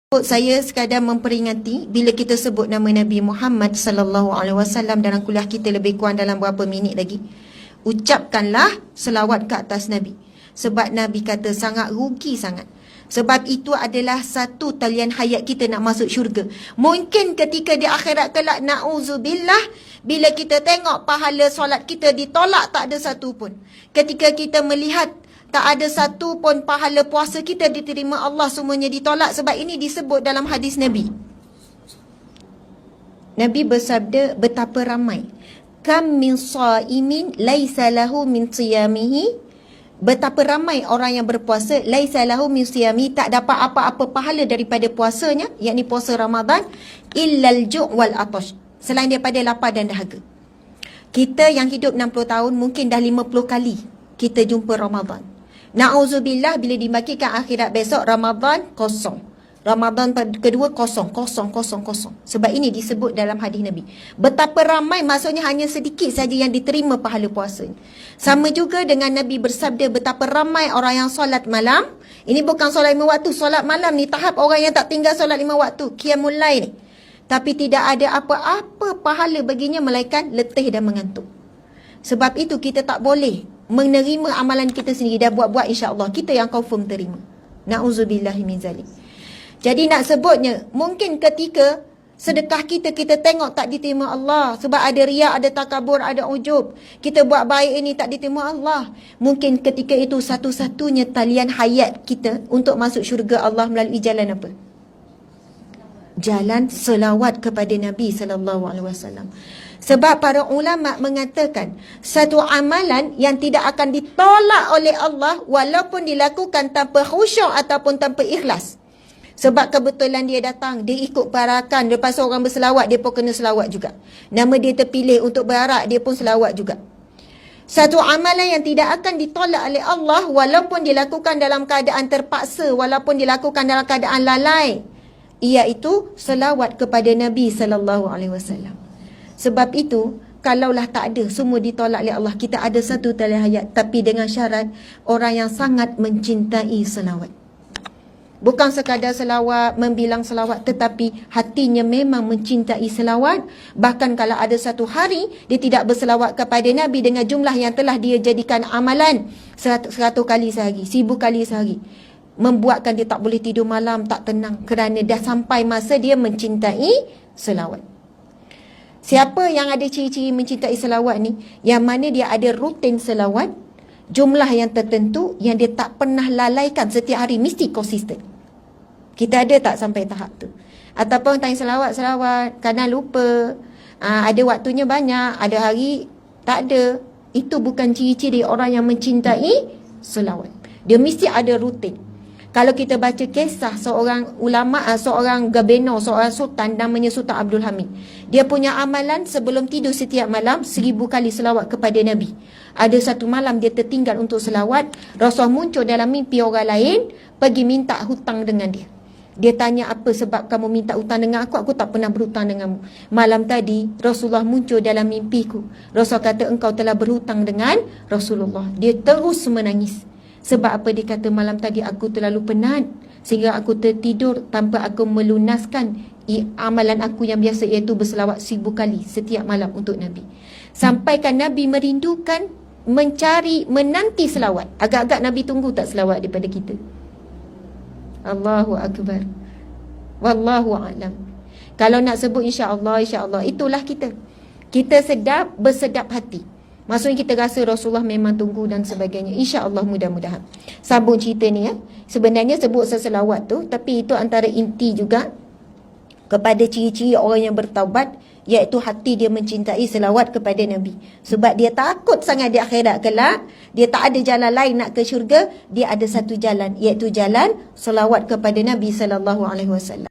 Saya sekadar memperingati bila kita sebut nama Nabi Muhammad sallallahu alaihi wasallam dalam kuliah kita lebih kurang dalam berapa minit lagi. Ucapkanlah selawat ke atas Nabi. Sebab Nabi kata sangat rugi sangat. Sebab itu adalah satu talian hayat kita nak masuk syurga. Mungkin ketika di akhirat kelak, na'udzubillah, bila kita tengok pahala solat kita ditolak, tak ada satu pun. Ketika kita melihat tak ada satu pun pahala puasa kita diterima Allah, semuanya ditolak. Sebab ini disebut dalam hadis Nabi. Nabi bersabda, betapa ramai. Kam min sa'imin laisa lahu min siyamihi. Betapa ramai orang yang berpuasa, laisa lahu min siyami, tak dapat apa-apa pahala daripada puasanya, yakni puasa Ramadan, illal ju' wal atash, selain daripada lapar dan dahaga. Kita yang hidup 60 tahun mungkin dah 50 kali kita jumpa Ramadan. Na'udzubillah, bila dibagikan akhirat besok, Ramadan kosong. Ramadan kedua kosong. Sebab ini disebut dalam hadis Nabi. Betapa ramai, maksudnya hanya sedikit saja yang diterima pahala puasa. Sama juga dengan Nabi bersabda, betapa ramai orang yang solat malam. Ini bukan solat 5 waktu, solat malam ni tahap orang yang tak tinggal solat 5 waktu, qiyamul lail ni. Tapi tidak ada apa-apa pahala baginya melainkan letih dan mengantuk. Sebab itu kita tak boleh menerima amalan kita sendiri. Dah buat-buat, insya-Allah kita yang confirm terima. Na'udzubillahi min zalik. Jadi nak sebutnya, mungkin ketika sedekah kita tengok tak diterima Allah. Sebab ada riak, ada takabur, ada ujub. Kita buat baik ini tak diterima Allah. Mungkin ketika itu satu-satunya talian hayat kita untuk masuk syurga Allah melalui jalan apa? Jalan selawat kepada Nabi SAW. Sebab para ulama mengatakan, satu amalan yang tidak akan ditolak oleh Allah walaupun dilakukan tanpa khusyuk ataupun tanpa ikhlas. Sebab kebetulan dia datang, dia ikut parakan, lepas orang berselawat, dia pun kena selawat juga. Nama dia terpilih untuk berarak, dia pun selawat juga. Satu amalan yang tidak akan ditolak oleh Allah walaupun dilakukan dalam keadaan terpaksa, walaupun dilakukan dalam keadaan lalai, iaitu selawat kepada Nabi SAW. Sebab itu, kalaulah tak ada, semua ditolak oleh Allah, kita ada satu talian hayat, tapi dengan syarat orang yang sangat mencintai selawat. Bukan sekadar selawat, membilang selawat, tetapi hatinya memang mencintai selawat. Bahkan kalau ada satu hari dia tidak berselawat kepada Nabi dengan jumlah yang telah dia jadikan amalan 100 kali sehari, 1000 kali sehari, membuatkan dia tak boleh tidur malam, tak tenang, kerana dah sampai masa dia mencintai selawat. Siapa yang ada ciri-ciri mencintai selawat ni? Yang mana dia ada rutin selawat, jumlah yang tertentu yang dia tak pernah lalaikan setiap hari, mesti konsisten. Kita ada tak sampai tahap tu? Ataupun tanya selawat, kadang lupa, ada waktunya banyak, ada hari tak ada. Itu bukan ciri-ciri orang yang mencintai selawat. Dia mesti ada rutin. Kalau kita baca kisah seorang ulama, seorang gabeno, seorang sultan namanya Sultan Abdul Hamid. Dia punya amalan sebelum tidur setiap malam 1000 kali selawat kepada Nabi. Ada satu malam dia tertinggal untuk selawat, Rasul muncul dalam mimpi orang lain, pergi minta hutang dengan dia. Dia tanya, apa sebab kamu minta hutang dengan aku? Aku tak pernah berhutang denganmu. Malam tadi Rasulullah muncul dalam mimpiku. Rasul kata engkau telah berhutang dengan Rasulullah. Dia terus menangis. Sebab apa? Dia kata, malam tadi aku terlalu penat sehingga aku tertidur tanpa aku melunaskan amalan aku yang biasa, iaitu berselawat 1000 kali setiap malam untuk Nabi. Sampaikan Nabi merindukan, mencari, menanti selawat. Agak-agak Nabi tunggu tak selawat daripada kita. Allahu Akbar. Wallahu a'lam. Kalau nak sebut insya-Allah, itulah kita. Kita sedap, bersedap hati. Maksudnya kita rasa Rasulullah memang tunggu dan sebagainya. InsyaAllah, mudah-mudahan. Sambung cerita ni ya. Sebenarnya sebut seselawat tu, tapi itu antara inti juga kepada ciri-ciri orang yang bertaubat, iaitu hati dia mencintai selawat kepada Nabi. Sebab dia takut sangat di akhirat kelak, dia tak ada jalan lain nak ke syurga, dia ada satu jalan, iaitu jalan selawat kepada Nabi SAW.